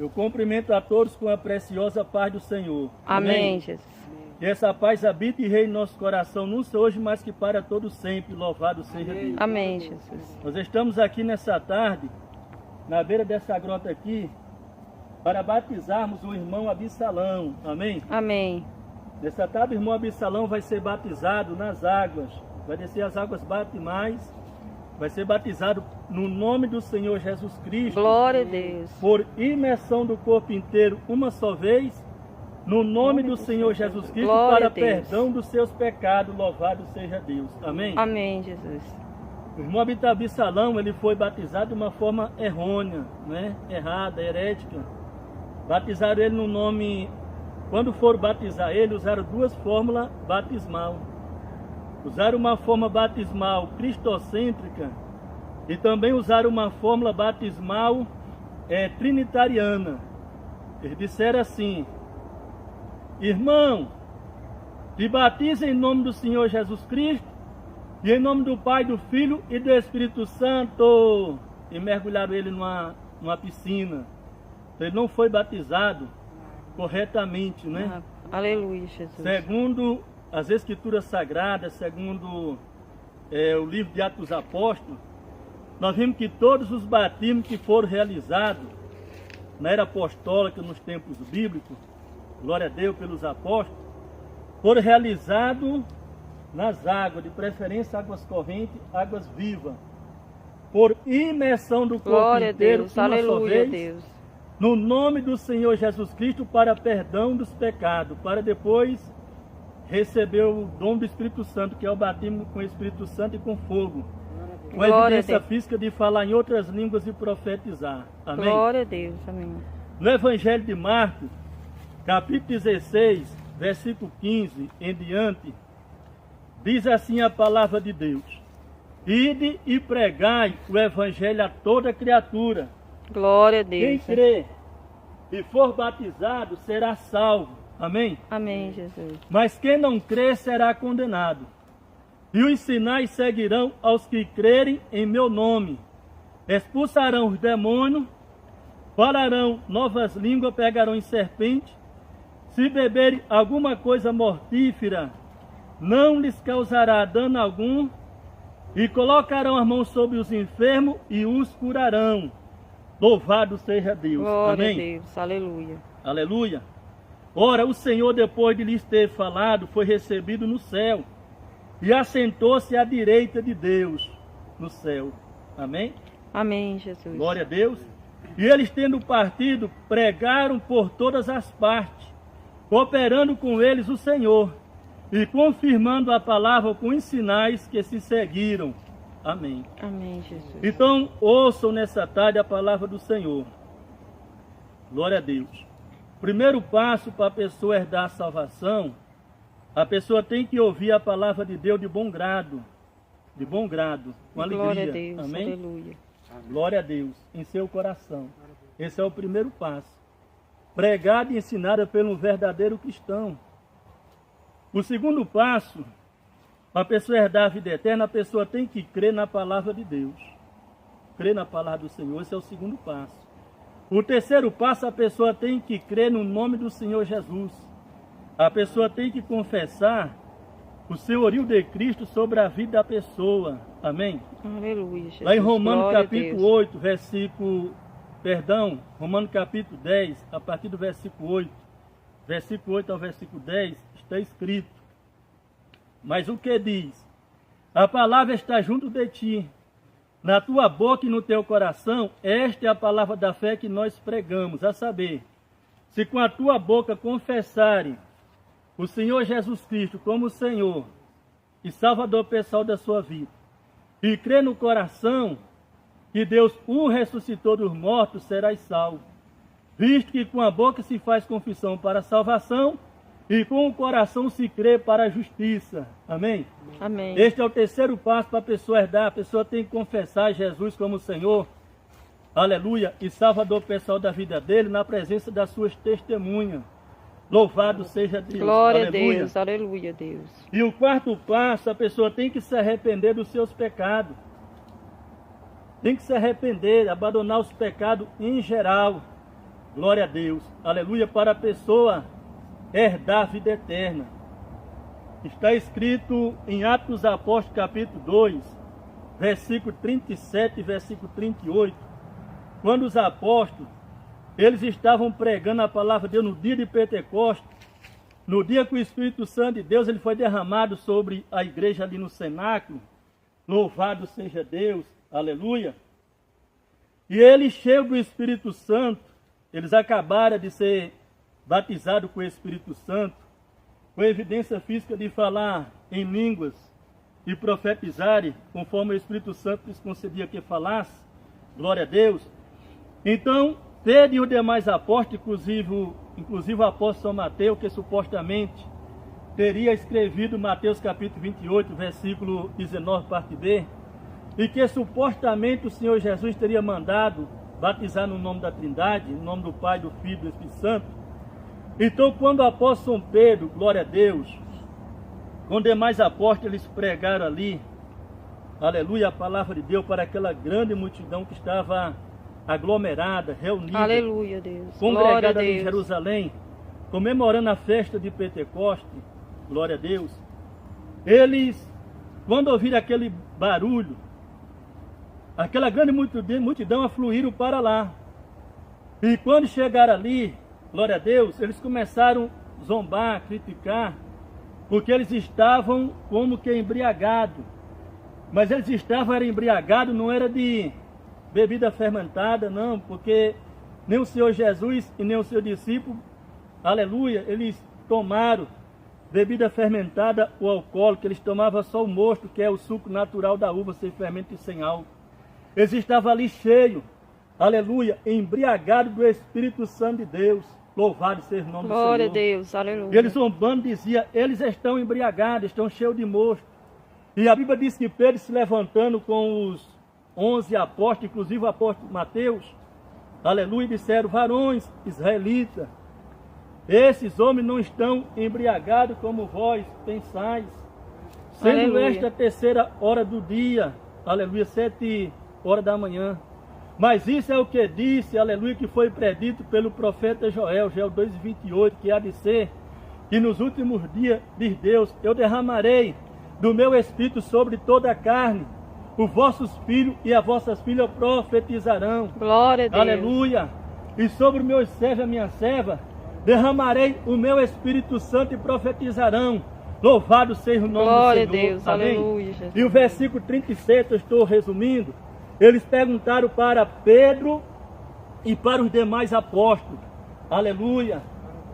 Eu cumprimento a todos com a preciosa paz do Senhor. Amém, Jesus. Que essa paz habite e reine em nosso coração, não só hoje, mas que para todo sempre. Louvado seja Deus. Amém, Jesus. Nós estamos aqui nessa tarde, na beira dessa grota aqui, para batizarmos o irmão Absalão. Amém? Amém. Nessa tarde o irmão Absalão vai ser batizado nas águas. Vai descer as águas batimais. Vai ser batizado no nome do Senhor Jesus Cristo. Glória a Deus. Por imersão do corpo inteiro uma só vez. No nome do Senhor Jesus Cristo, Glória para a Deus. perdão dos seus pecados. Louvado seja Deus. Amém? Amém, Jesus. O irmão Absalão, ele foi batizado de uma forma errônea, né? Errada, herética. Batizaram ele no nome... Quando foram batizar ele, usaram duas fórmulas batismal. Usaram uma forma batismal cristocêntrica e também usaram uma fórmula batismal trinitariana. Eles disseram assim: irmão, te batiza em nome do Senhor Jesus Cristo e em nome do Pai, do Filho e do Espírito Santo. E mergulharam ele numa piscina. Ele não foi batizado corretamente, né? Aleluia, Jesus. Segundo as Escrituras Sagradas, segundo o livro de Atos dos Apóstolos, nós vimos que todos os batismos que foram realizados na era apostólica, nos tempos bíblicos, glória a Deus pelos apóstolos, foram realizados nas águas, de preferência águas correntes, águas vivas, por imersão do corpo Glória inteiro, a Deus. uma só Aleluia, vez, Deus. no nome do Senhor Jesus Cristo, para perdão dos pecados, para depois receber o dom do Espírito Santo, que é o batismo com o Espírito Santo e com fogo. Com a Glória a evidência Deus. física de falar em outras línguas e profetizar. Amém? Glória a Deus. Amém. No Evangelho de Marcos, capítulo 16, versículo 15 em diante, diz assim a palavra de Deus: ide e pregai o Evangelho a toda criatura. Glória a Quem Deus. crê e for batizado será salvo. Amém? Amém, Jesus. Mas quem não crê será condenado. E os sinais seguirão aos que crerem em meu nome. Expulsarão os demônios, falarão novas línguas, pegarão em serpente. Se beberem alguma coisa mortífera, não lhes causará dano algum. E colocarão as mãos sobre os enfermos e os curarão. Louvado seja Deus. Glória Amém? a Deus. Aleluia. Aleluia. Ora, o Senhor, depois de lhes ter falado, foi recebido no céu e assentou-se à direita de Deus no céu. Amém? Amém, Jesus. Glória a Deus. E eles, tendo partido, pregaram por todas as partes, cooperando com eles o Senhor e confirmando a palavra com os sinais que se seguiram. Amém. Amém, Jesus. Então, ouçam nessa tarde a palavra do Senhor. Glória a Deus. Primeiro passo para a pessoa herdar a salvação, a pessoa tem que ouvir a palavra de Deus de bom grado, com alegria. Glória a Deus. Amém? Aleluia. Glória a Deus, em seu coração. Esse é o primeiro passo. Pregada e ensinada pelo verdadeiro cristão. O segundo passo, para a pessoa herdar a vida eterna, a pessoa tem que crer na palavra de Deus. Crer na palavra do Senhor, esse é o segundo passo. O terceiro passo, a pessoa tem que crer no nome do Senhor Jesus. A pessoa tem que confessar o senhorio de Cristo sobre a vida da pessoa. Amém? Aleluia, Jesus. Lá em Romanos Glória a capítulo Deus. 8, Romanos capítulo 10, a partir do versículo 8, versículo 8 ao versículo 10, está escrito: mas o que diz? A palavra está junto de ti, na tua boca e no teu coração. Esta é a palavra da fé que nós pregamos, a saber, se com a tua boca confessarem o Senhor Jesus Cristo como Senhor e Salvador pessoal da sua vida, e crer no coração que Deus o ressuscitou dos mortos, serás salvo. Visto que com a boca se faz confissão para a salvação e com o coração se crê para a justiça. Amém? Amém. Este é o terceiro passo para a pessoa herdar. A pessoa tem que confessar Jesus como Senhor, aleluia, e Salvador pessoal da vida dele, na presença das suas testemunhas. Louvado seja Deus. Glória a aleluia. Deus. Aleluia, Deus. E o quarto passo, a pessoa tem que se arrepender dos seus pecados. Tem que se arrepender, abandonar os pecados em geral. Glória a Deus. Aleluia. Para a pessoa herdar a vida eterna. Está escrito em Atos dos Apóstolos, capítulo 2, versículo 37 e versículo 38. Quando os apóstolos, eles estavam pregando a palavra de Deus no dia de Pentecostes, no dia que o Espírito Santo de Deus ele foi derramado sobre a igreja ali no cenáculo. Louvado seja Deus. Aleluia. E eles, cheios do Espírito Santo, eles acabaram de ser batizados com o Espírito Santo, com evidência física de falar em línguas e profetizarem, conforme o Espírito Santo lhes concedia que falasse. Glória a Deus. Então, Pedro e os demais apóstolos, inclusive o apóstolo São Mateus, que supostamente teria escrevido Mateus capítulo 28, versículo 19, parte B, e que supostamente o Senhor Jesus teria mandado batizar no nome da Trindade, no nome do Pai, do Filho e do Espírito Santo. Então, quando o apóstolo São Pedro, glória a Deus, com os demais apóstolos, eles pregaram ali, aleluia, a palavra de Deus para aquela grande multidão que estava aglomerada, reunida, Aleluia, Deus. congregada ali em Jerusalém, comemorando a festa de Pentecostes, glória a Deus. Eles, quando ouviram aquele barulho, aquela grande multidão afluíram para lá. E quando chegaram ali, glória a Deus, eles começaram a zombar, criticar, porque eles estavam como que embriagados. Mas eles estavam embriagados, não era de bebida fermentada, não, porque nem o Senhor Jesus e nem o seu discípulo, aleluia, eles tomaram bebida fermentada ou alcoólica, eles tomavam só o mosto, que é o suco natural da uva, sem fermento e sem álcool. Eles estavam ali cheios, aleluia, embriagados do Espírito Santo de Deus. Louvado seja o nome do Senhor. Glória a Deus, aleluia. E eles zombando diziam, eles estão embriagados, estão cheios de mosto. E a Bíblia diz que Pedro se levantando com os 11 apóstolos, inclusive o apóstolo Mateus, aleluia, disseram, varões israelitas, esses homens não estão embriagados como vós pensais, sendo Aleluia. esta a terceira hora do dia, aleluia, 7 horas da manhã. Mas isso é o que disse, aleluia, que foi predito pelo profeta Joel 2,28, que há de ser, que nos últimos dias, diz Deus, eu derramarei do meu Espírito sobre toda a carne, os vossos filhos e as vossas filhas profetizarão. Glória a Deus. Aleluia. E sobre os meus servos e a minha serva, derramarei o meu Espírito Santo e profetizarão. Louvado seja o nome Glória do Senhor. a Deus. Amém? Aleluia, Jesus. E o versículo 37, eu estou resumindo, eles perguntaram para Pedro e para os demais apóstolos. Aleluia.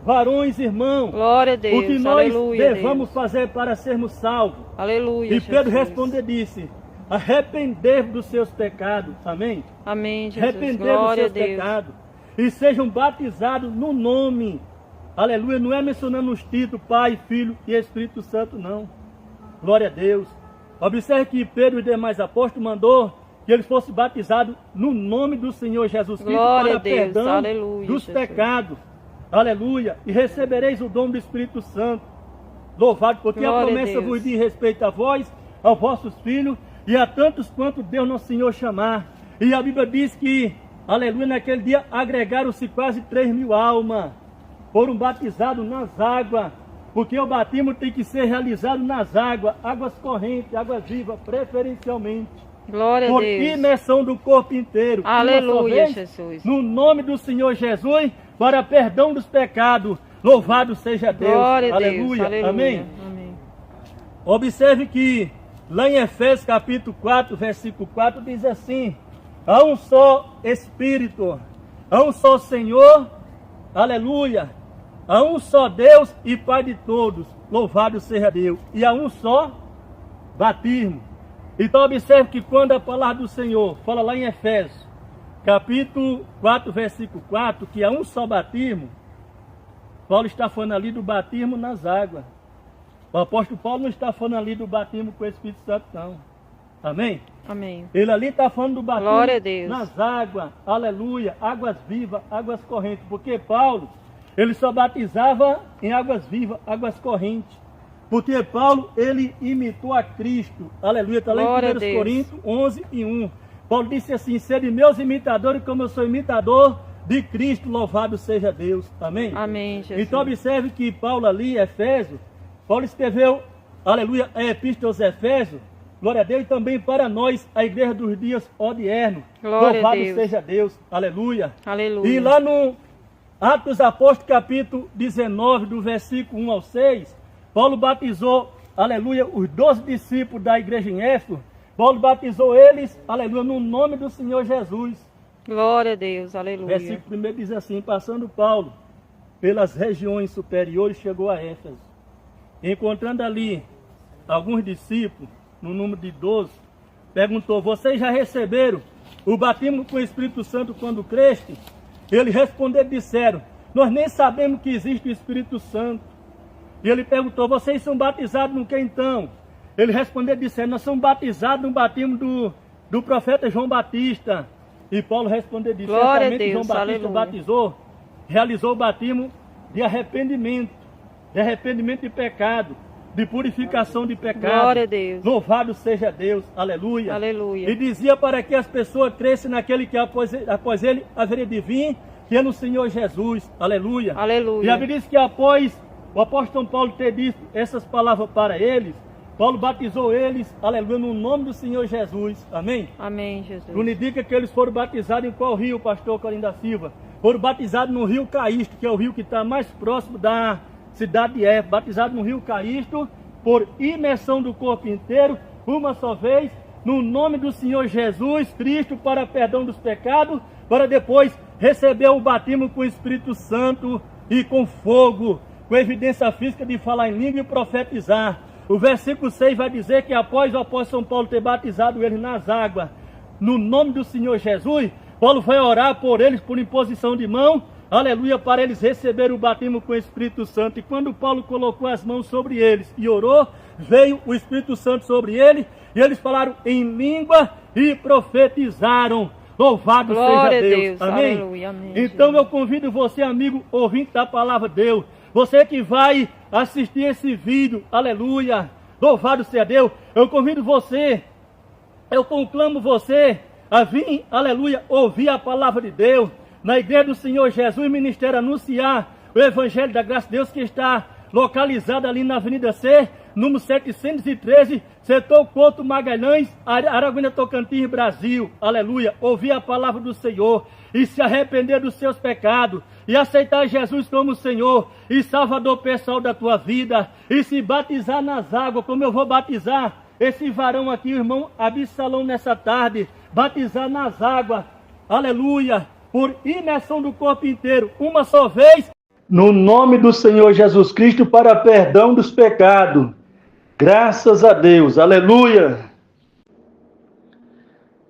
Varões, irmãos, Glória a Deus. o que nós Aleluia, devemos Deus. fazer para sermos salvos? Aleluia, E Pedro Jesus. respondeu e disse, arrepender-vos dos seus pecados. Amém? Amém, Jesus. Arrepender dos Glória a seus Deus. pecados. E sejam batizados no nome. Aleluia. Não é mencionando os títulos Pai, Filho e Espírito Santo, não. Glória a Deus. Observe que Pedro e os demais apóstolos mandou que eles fossem batizados no nome do Senhor Jesus Cristo Glória para a Deus. perdão Aleluia, dos Jesus. pecados. Aleluia. E recebereis o dom do Espírito Santo. Louvado, porque Glória a a promessa Deus. vos diz respeito a vós, aos vossos filhos e a tantos quanto Deus nosso Senhor chamar. E a Bíblia diz que, aleluia, naquele dia agregaram-se quase 3.000 almas. Foram batizados nas águas, porque o batismo tem que ser realizado nas águas, águas correntes, águas vivas, preferencialmente. Glória a Por Deus. imersão do corpo inteiro. Uma só Aleluia, vez, Jesus. no nome do Senhor Jesus, para perdão dos pecados. Louvado seja Deus. Glória a Deus. Aleluia. Aleluia. Amém. Amém. Observe que lá em Efésios capítulo 4, versículo 4, diz assim, há um só Espírito, há um só Senhor, aleluia, há um só Deus e Pai de todos, louvado seja Deus, e há um só batismo. Então observe que quando a palavra do Senhor fala lá em Efésios, capítulo 4, versículo 4, que há um só batismo, Paulo está falando ali do batismo nas águas. O apóstolo Paulo não está falando ali do batismo com o Espírito Santo, não. Amém? Amém. Ele ali está falando do batismo Glória a Deus. nas águas, aleluia, águas vivas, águas correntes. Porque Paulo, ele só batizava em águas vivas, águas correntes. Porque Paulo, ele imitou a Cristo, aleluia, está lá Glória a em 1 Deus. Coríntios 11 e 1. Paulo disse assim, sede meus imitadores como eu sou imitador de Cristo, louvado seja Deus. Amém? Amém, Jesus. Então observe que Paulo ali, Efésios, Paulo escreveu, aleluia, a epístola aos Efésios, glória a Deus, e também para nós, a igreja dos dias odiernos. Glória Louvado a Deus. seja Deus, aleluia. Aleluia. E lá no Atos dos Apóstolos, capítulo 19, do versículo 1 ao 6, Paulo batizou, aleluia, os 12 discípulos da igreja em Éfeso. Paulo batizou eles, aleluia, no nome do Senhor Jesus. Glória a Deus, aleluia. Versículo 1 diz assim: passando Paulo pelas regiões superiores, chegou a Éfeso. Encontrando ali alguns discípulos, no número de 12, perguntou: vocês já receberam o batismo com o Espírito Santo quando creste? Eles responderam, disseram: nós nem sabemos que existe o Espírito Santo. E ele perguntou: vocês são batizados no que então? Eles responderam, disseram: nós somos batizados no batismo do profeta João Batista. E Paulo respondeu, disse: Glória a certamente Deus, João Batista aleluia. batizou, realizou o batismo de arrependimento de pecado, de purificação de pecado. Glória a Deus. Louvado seja Deus, aleluia. Aleluia. E dizia para que as pessoas crescem naquele que após ele haveria de vir, que é no Senhor Jesus, aleluia. Aleluia. E a Bíblia diz que após o apóstolo Paulo ter dito essas palavras para eles, Paulo batizou eles, aleluia, no nome do Senhor Jesus, amém? Amém, Jesus. Tudo indica que eles foram batizados em qual rio, pastor Corim da Silva? Foram batizados no rio Caísto, que é o rio que está mais próximo da cidade de Éfeso. Batizados no rio Caísto, por imersão do corpo inteiro, uma só vez, no nome do Senhor Jesus Cristo, para perdão dos pecados, para depois receber o batismo com o Espírito Santo e com fogo, com evidência física de falar em língua e profetizar. O versículo 6 vai dizer que após o apóstolo São Paulo ter batizado eles nas águas, no nome do Senhor Jesus, Paulo foi orar por eles por imposição de mão, aleluia, para eles receberem o batismo com o Espírito Santo. E quando Paulo colocou as mãos sobre eles e orou, veio o Espírito Santo sobre eles, e eles falaram em língua e profetizaram. Louvado Glória seja a Deus. Amém? Aleluia, amém, Então Jesus. eu convido você, amigo ouvinte da palavra de Deus, você que vai assistir esse vídeo, aleluia, louvado seja Deus, eu convido você, eu conclamo você a vir, aleluia, ouvir a palavra de Deus, na igreja do Senhor Jesus, ministério anunciar o Evangelho da Graça de Deus, que está localizado ali na Avenida C, número 713, setor Couto Magalhães, Araguaína, Tocantins, Brasil, aleluia, ouvir a palavra do Senhor e se arrepender dos seus pecados e aceitar Jesus como Senhor e Salvador pessoal da tua vida e se batizar nas águas, como eu vou batizar esse varão aqui, o irmão Absalão, nessa tarde, batizar nas águas, aleluia, por imersão do corpo inteiro, uma só vez, no nome do Senhor Jesus Cristo, para perdão dos pecados. Graças a Deus, aleluia.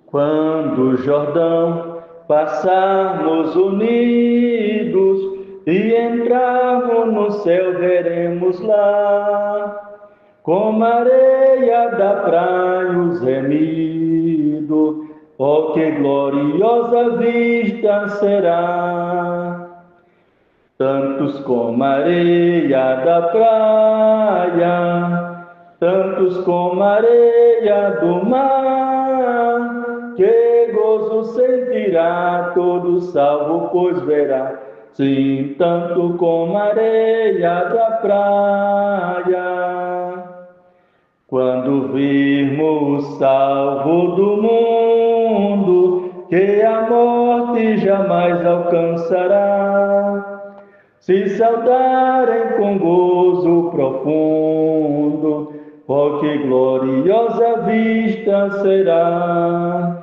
Quando o Jordão passarmos unidos e entrarmos no céu, veremos lá, como a areia da praia os remidos, oh, que gloriosa vista será. Tantos como a areia da praia, tantos como a areia do mar, que gozo sentirá todo salvo, pois verá, sim, tanto como a areia da praia. Quando virmos o salvo do mundo, que a morte jamais alcançará, se saudarem com gozo profundo, oh, que gloriosa vista será.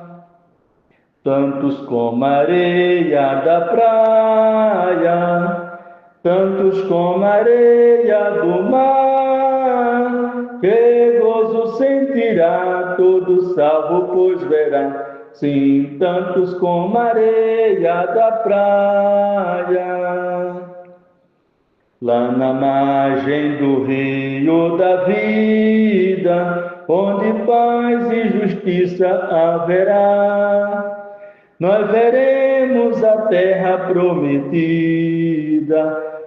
Tantos como a areia da praia, tantos como a areia do mar, que gozo sentirá todo salvo, pois verá, sim, tantos como a areia da praia. Lá na margem do rio da vida, onde paz e justiça haverá, nós veremos a terra prometida,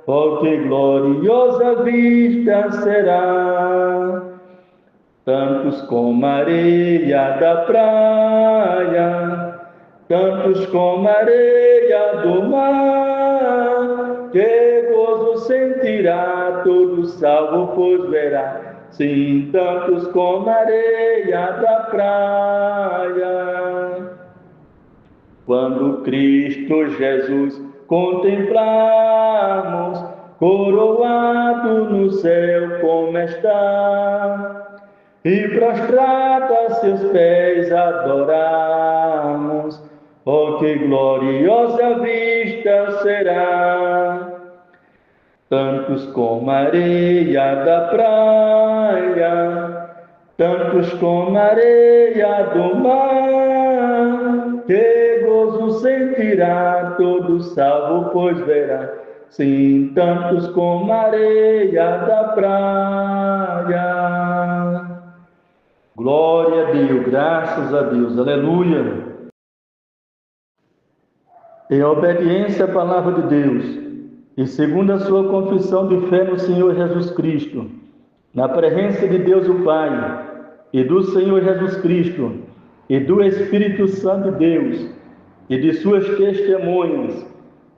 oh, que gloriosa vista será. Tantos como a areia da praia, tantos como a areia do mar, que gozo sentirá todo salvo, pois verá. Sim, tantos como a areia da praia. Quando Cristo Jesus contemplarmos, coroado no céu como está, e prostrado a seus pés adorarmos, oh, que gloriosa vista será! Tantos como a areia da praia, tantos como a areia do mar, que gozo sentirá todo salvo, pois verá. Sim, tantos como a areia da praia. Glória a Deus, graças a Deus, aleluia. Em obediência à palavra de Deus, e segundo a sua confissão de fé no Senhor Jesus Cristo, na presença de Deus o Pai, e do Senhor Jesus Cristo, e do Espírito Santo de Deus, e de suas testemunhas,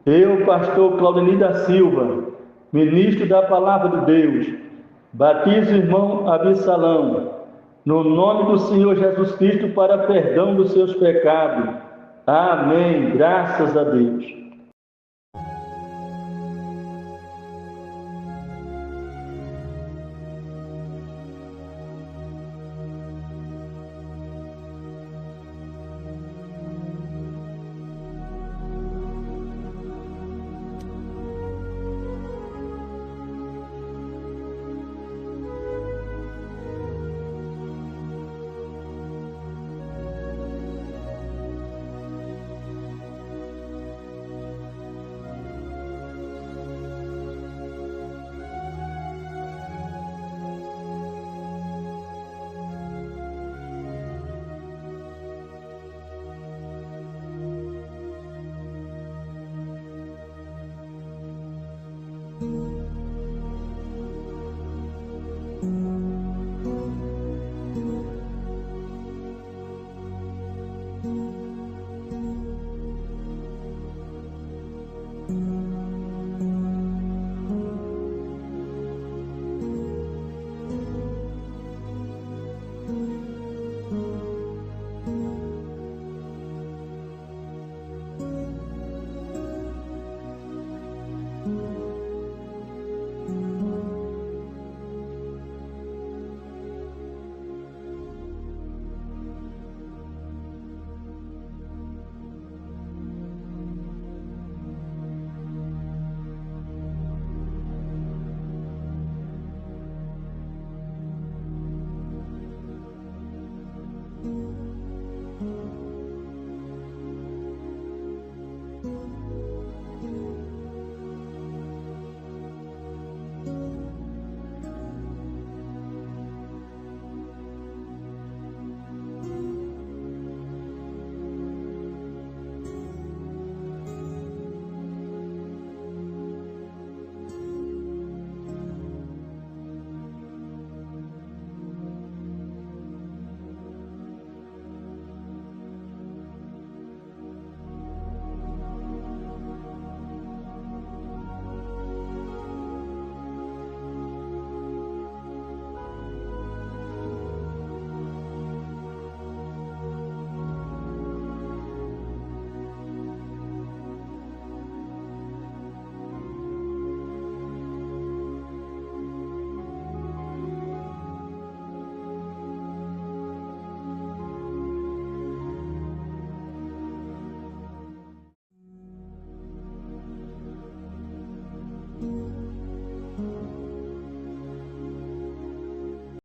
eu, pastor Claudemir da Silva, ministro da palavra de Deus, batizo o irmão Absalão, no nome do Senhor Jesus Cristo, para perdão dos seus pecados. Amém. Graças a Deus.